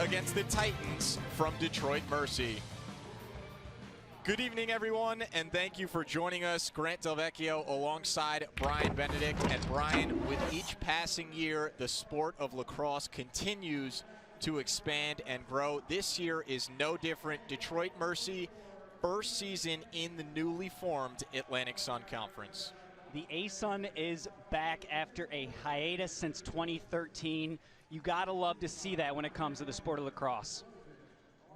against the Titans from Detroit Mercy. Good evening, everyone, and thank you for joining us. Grant Delvecchio alongside Brian Benedict. And Brian, with each passing year, the sport of lacrosse continues to expand and grow. This year is no different. Detroit Mercy, first season in the newly formed Atlantic Sun Conference. The A-Sun is back after a hiatus since 2013. You gotta love to see that when it comes to the sport of lacrosse.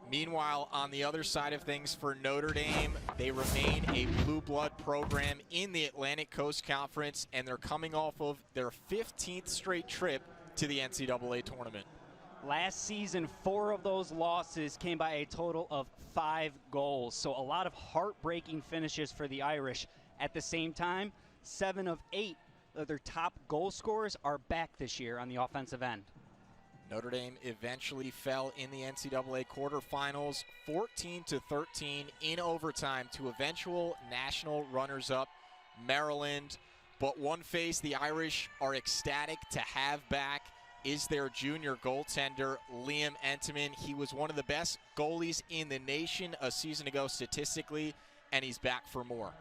Meanwhile, on the other side of things for Notre Dame, they remain a blue blood program in the Atlantic Coast Conference, and they're coming off of their 15th straight trip to the NCAA tournament. Last season, 4 of those losses came by a total of 5 goals. So a lot of heartbreaking finishes for the Irish. At the same time, 7 of 8 of their top goal scorers are back this year on the offensive end. Notre Dame eventually fell in the NCAA quarterfinals, 14-13 in overtime to eventual national runners-up Maryland. But one face the Irish are ecstatic to have back is their junior goaltender, Liam Entenmann. He was one of the best goalies in the nation a season ago statistically, and he's back for more.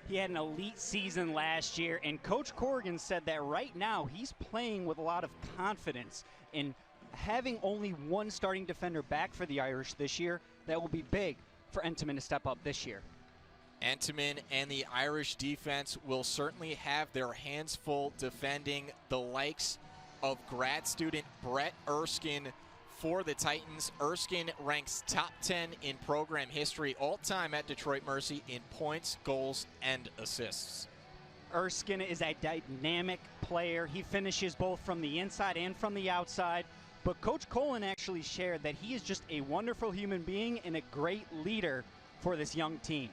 He had an elite season last year, and Coach Corrigan said that right now he's playing with a lot of confidence. In having only one starting defender back for the Irish this year, that will be big for Entenmann to step up this year. Entenmann and the Irish defense will certainly have their hands full defending the likes of grad student Brett Erskine for the Titans. Erskine ranks top 10 in program history all-time at Detroit Mercy in points, goals, and assists. Erskine is a dynamic player. He finishes both from the inside and from the outside. But Coach Colin actually shared that he is just a wonderful human being and a great leader for this young team.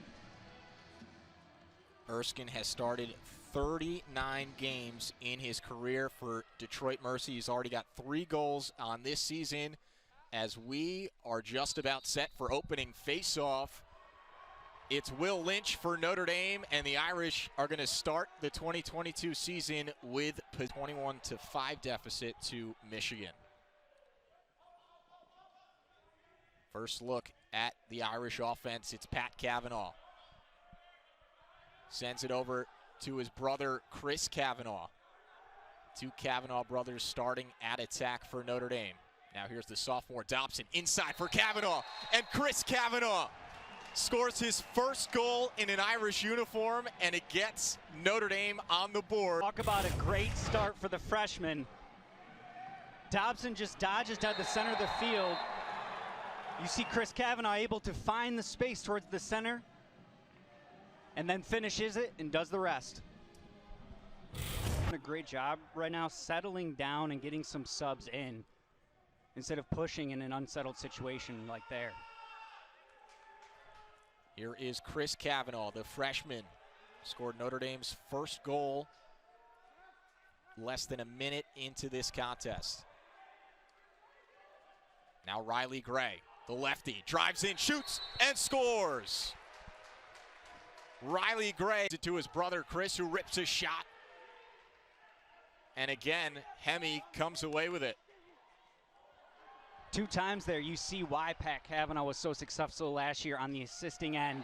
Erskine has started 39 games in his career for Detroit Mercy. He's already got 3 goals on this season as we are just about set for opening face-off. It's Will Lynch for Notre Dame, and the Irish are going to start the 2022 season with a 21-5 deficit to Michigan. First look at the Irish offense, it's Pat Cavanaugh. Sends it over to his brother, Chris Cavanaugh. 2 Cavanaugh brothers starting at attack for Notre Dame. Now here's the sophomore Dobson inside for Cavanaugh, and Chris Cavanaugh scores his first goal in an Irish uniform, and it gets Notre Dame on the board. Talk about a great start for the freshman. Dobson just dodges down the center of the field. You see Chris Cavanaugh able to find the space towards the center and then finishes it and does the rest. Doing a great job right now settling down and getting some subs in instead of pushing in an unsettled situation like there. Here is Chris Cavanaugh, the freshman, scored Notre Dame's first goal less than a minute into this contest. Now Riley Gray, the lefty, drives in, shoots, and scores. Riley Gray to his brother Chris, who rips a shot. And again, Hemi comes away with it. 2 times there, you see why Pat Cavanaugh was so successful last year on the assisting end.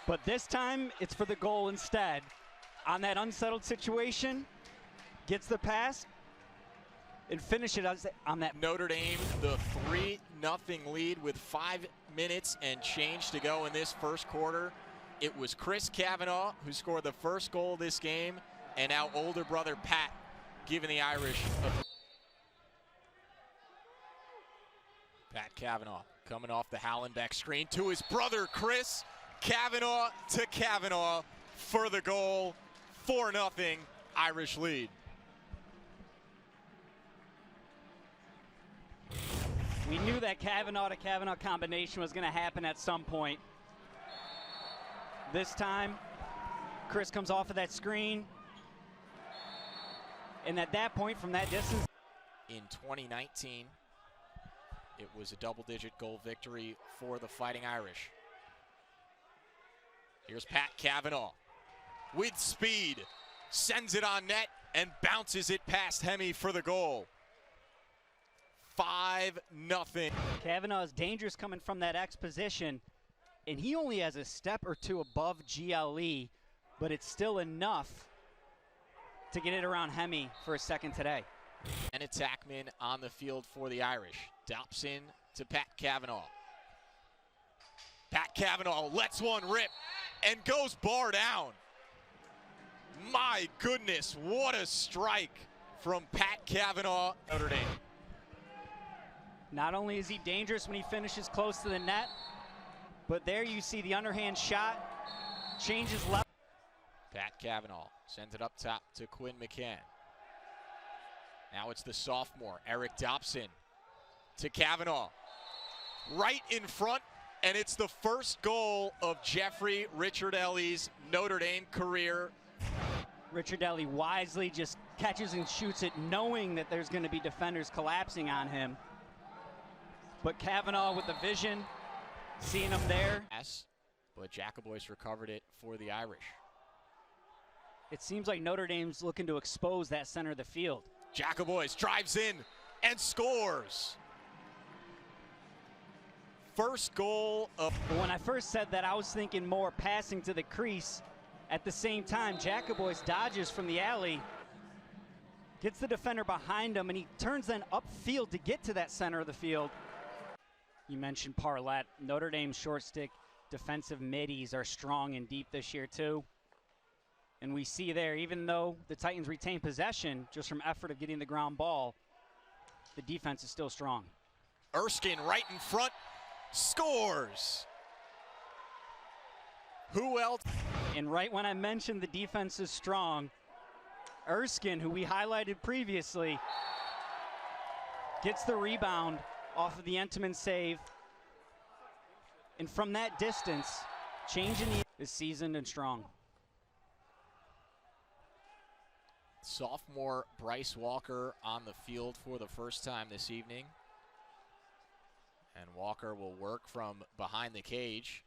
But this time, it's for the goal instead. On that unsettled situation, gets the pass, and finish it on that. Notre Dame, the 3-0 lead with 5 minutes and change to go in this first quarter. It was Chris Cavanaugh who scored the first goal of this game, and now older brother Pat giving the Irish a... Pat Cavanaugh coming off the Hallenbeck screen to his brother Chris. Cavanaugh to Cavanaugh for the goal. 4-0 Irish lead. We knew that Cavanaugh to Cavanaugh combination was going to happen at some point. This time, Chris comes off of that screen. And at that point, from that distance. In 2019, it was a double-digit goal victory for the Fighting Irish. Here's Pat Cavanaugh with speed, sends it on net and bounces it past Hemi for the goal. 5-0. Kavanaugh is dangerous coming from that X position, and he only has a step or two above GLE, but it's still enough to get it around Hemi for a second today. And attackman on the field for the Irish. Dobson to Pat Kavanaugh. Pat Kavanaugh lets one rip and goes bar down. My goodness, what a strike from Pat Kavanaugh, Notre Dame. Not only is he dangerous when he finishes close to the net, but there you see the underhand shot, changes left. Pat Kavanaugh sends it up top to Quinn McCann. Now it's the sophomore, Eric Dobson, to Kavanaugh. Right in front, and it's the first goal of Jeffrey Ricciardelli's Notre Dame career. Ricciardelli wisely just catches and shoots it, knowing that there's going to be defenders collapsing on him. But Kavanaugh with the vision, seeing him there. Yes, but Jacobois recovered it for the Irish. It seems like Notre Dame's looking to expose that center of the field. Jacobois drives in and scores. First goal of... But when I first said that, I was thinking more passing to the crease. At the same time, Jacobois dodges from the alley, gets the defender behind him, and he turns then upfield to get to that center of the field. You mentioned Parlett. Notre Dame's short stick defensive middies are strong and deep this year too. And we see there, even though the Titans retain possession just from effort of getting the ground ball, the defense is still strong. Erskine right in front, scores. Who else? And right when I mentioned the defense is strong, Erskine, who we highlighted previously, gets the rebound off of the Entenmann save. And from that distance, changing the is seasoned and strong. Sophomore Bryce Walker on the field for the first time this evening. And Walker will work from behind the cage.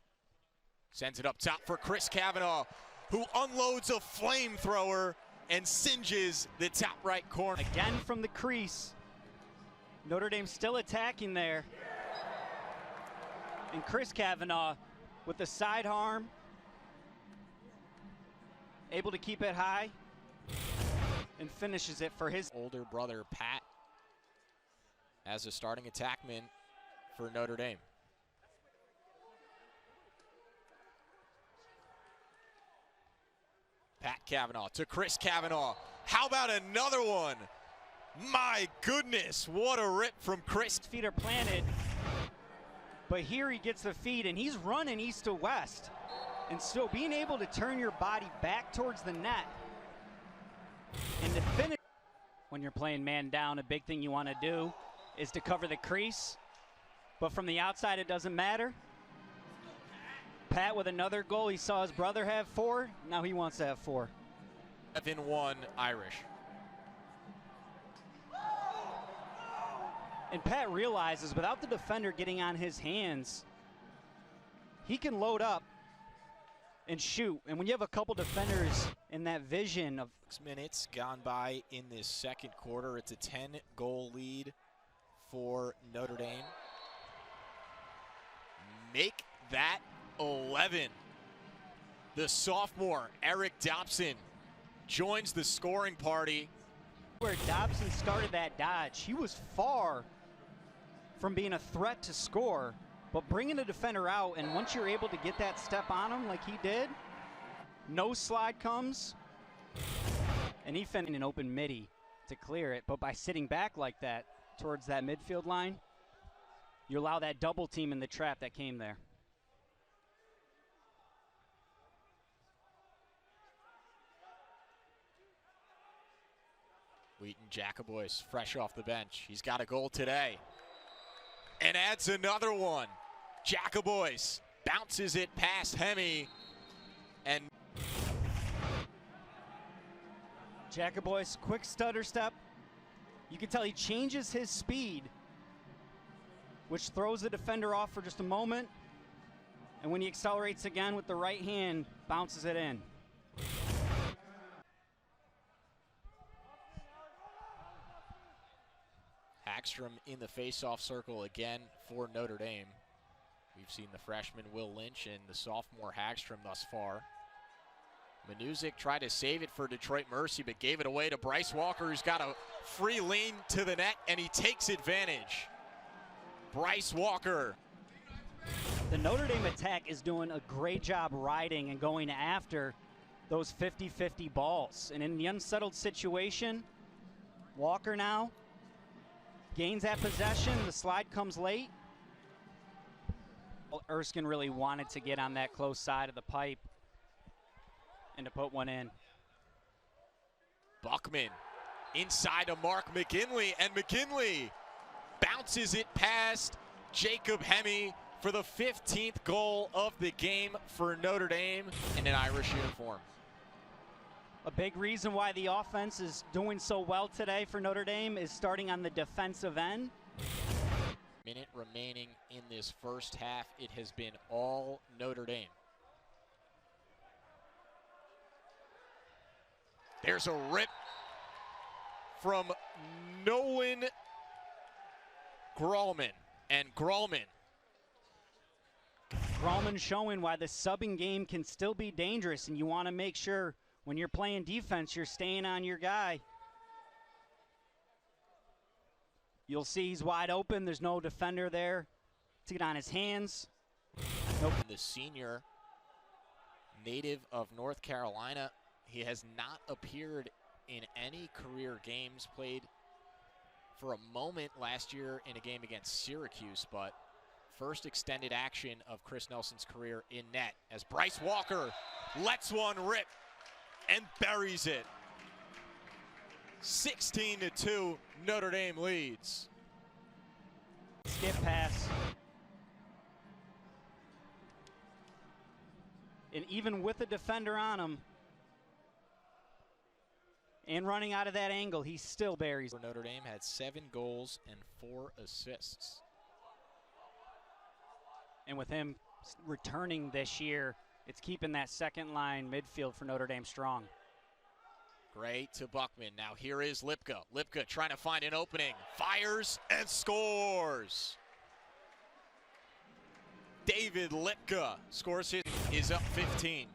Sends it up top for Chris Kavanaugh, who unloads a flamethrower and singes the top right corner. Again from the crease. Notre Dame still attacking there. And Chris Kavanaugh with the side arm, able to keep it high and finishes it for his older brother, Pat, as a starting attackman for Notre Dame. Pat Kavanaugh to Chris Kavanaugh. How about another one? My goodness, what a rip from Chris. Feet are planted, but here he gets the feed, and he's running east to west. And still being able to turn your body back towards the net and to finish. When you're playing man down, a big thing you want to do is to cover the crease. But from the outside, it doesn't matter. Pat with another goal. He saw his brother have 4. Now he wants to have 4. 7-1 Irish. And Pat realizes without the defender getting on his hands, he can load up and shoot. And when you have a couple defenders in that vision of 6 minutes gone by in this second quarter, it's a 10-goal lead for Notre Dame. Make that 11. The sophomore, Eric Dobson, joins the scoring party. Where Dobson started that dodge, he was far from being a threat to score, but bringing the defender out, and once you're able to get that step on him like he did, no slide comes, and he finished an open midi to clear it. But by sitting back like that towards that midfield line, you allow that double team in the trap that came there. Wheaton Jacobois fresh off the bench. He's got a goal today and adds another one. Jacobois bounces it past Hemi, and Jacobois, quick stutter step. You can tell he changes his speed, which throws the defender off for just a moment. And when he accelerates again with the right hand, bounces it in. Hagstrom in the face-off circle again for Notre Dame. We've seen the freshman Will Lynch and the sophomore Hagstrom thus far. Manuzik tried to save it for Detroit Mercy, but gave it away to Bryce Walker, who's got a free lean to the net, and he takes advantage. Bryce Walker. The Notre Dame attack is doing a great job riding and going after those 50-50 balls. And in the unsettled situation, Walker now gains that possession. The slide comes late. Erskine really wanted to get on that close side of the pipe and to put one in. Buckman inside to Mark McGinley, and McGinley bounces it past Jacob Hemme for the 15th goal of the game for Notre Dame in an Irish uniform. A big reason why the offense is doing so well today for Notre Dame is starting on the defensive end. Minute remaining in this first half. It has been all Notre Dame. There's a rip from Nolan Grallman, and Grallman showing why the subbing game can still be dangerous, and you want to make sure when you're playing defense, you're staying on your guy. You'll see he's wide open. There's no defender there to get on his hands. Nope. The senior, native of North Carolina, he has not appeared in any career games, played for a moment last year in a game against Syracuse, but first extended action of Chris Nelson's career in net as Bryce Walker lets one rip and buries it. 16-2, Notre Dame leads. Skip pass. And even with a defender on him and running out of that angle, he still buries. Notre Dame had 7 goals and 4 assists. And with him returning this year, it's keeping that second line midfield for Notre Dame strong. Gray to Buckman. Now here is Lipka. Lipka trying to find an opening. Fires and scores. David Lipka scores his, is up 15.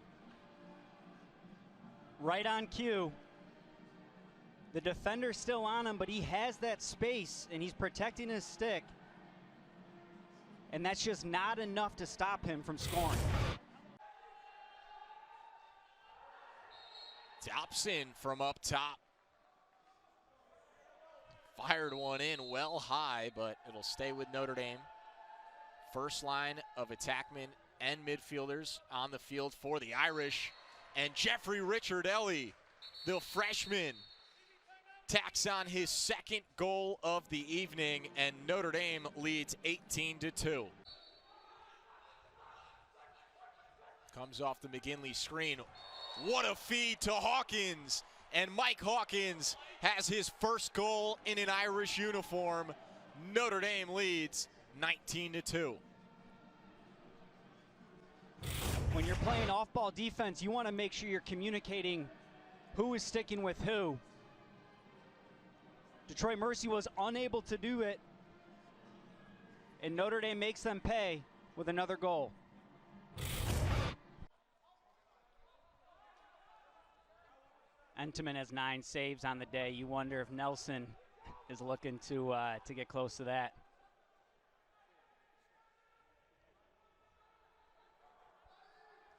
Right on cue. The defender's still on him, but he has that space and he's protecting his stick. And that's just not enough to stop him from scoring. Dobson from up top. Fired one in well high, but it'll stay with Notre Dame. First line of attackmen and midfielders on the field for the Irish. And Jeffrey Ricciardelli, the freshman, tacks on his second goal of the evening, and Notre Dame leads 18-2. Comes off the McGinley screen. What a feed to Hawkins, and Mike Hawkins has his first goal in an Irish uniform. Notre Dame leads 19-2. When you're playing off-ball defense, you want to make sure you're communicating who is sticking with who. Detroit Mercy was unable to do it, and Notre Dame makes them pay with another goal. Entenmann has 9 saves on the day. You wonder if Nelson is looking to get close to that.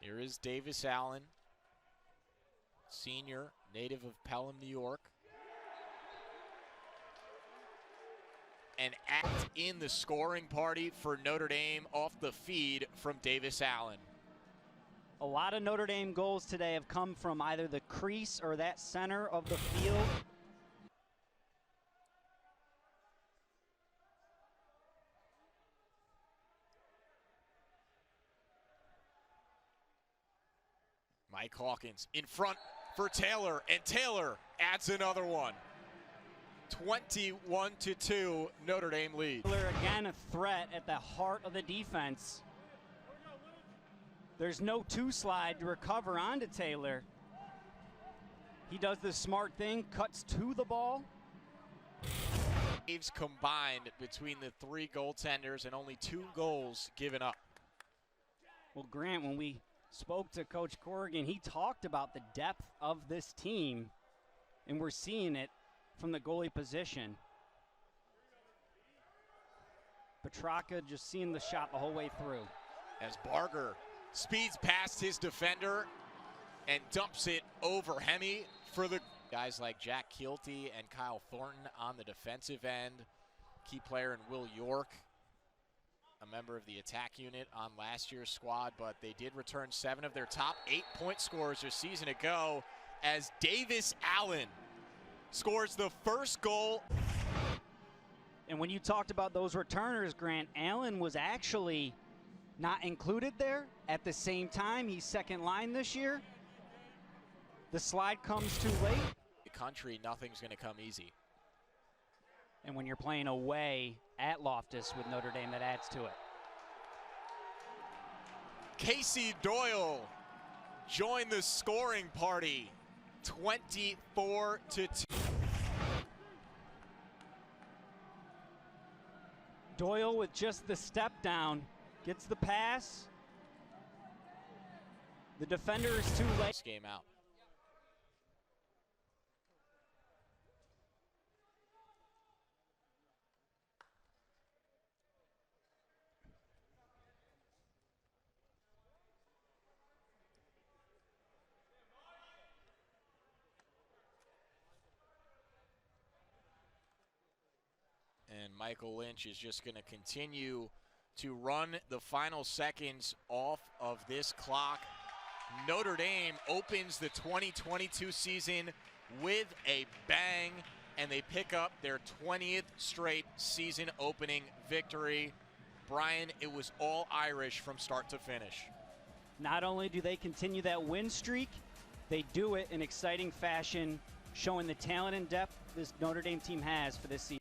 Here is Davis Allen, senior, native of Pelham, New York. And act in the scoring party for Notre Dame off the feed from Davis Allen. A lot of Notre Dame goals today have come from either the crease or that center of the field. Mike Hawkins in front for Taylor, and Taylor adds another one. 21-2, Notre Dame lead. Taylor again a threat at the heart of the defense. There's no 2-slide to recover onto Taylor. He does the smart thing, cuts to the ball. Saves combined between the three goaltenders and only 2 goals given up. Well, Grant, when we spoke to Coach Corrigan, he talked about the depth of this team, and we're seeing it from the goalie position. Petrarca just seeing the shot the whole way through. As Barger speeds past his defender and dumps it over Hemi for the guys like Jack Keelty and Kyle Thornton on the defensive end. Key player in Will York, a member of the attack unit on last year's squad, but they did return 7 of their top 8 point scorers a season ago as Davis Allen scores the first goal. And when you talked about those returners, Grant, Allen was actually not included there. At the same time, he's second line this year. The slide comes too late. The country, nothing's going to come easy. And when you're playing away at Loftus with Notre Dame, that adds to it. Casey Doyle joined the scoring party, 24-2. Doyle with just the step down, gets the pass. The defender is too late. This game out. And Michael Lynch is just going to continue to run the final seconds off of this clock. Notre Dame opens the 2022 season with a bang, and they pick up their 20th straight season opening victory. Brian, it was all Irish from start to finish. Not only do they continue that win streak, they do it in exciting fashion, showing the talent and depth this Notre Dame team has for this season.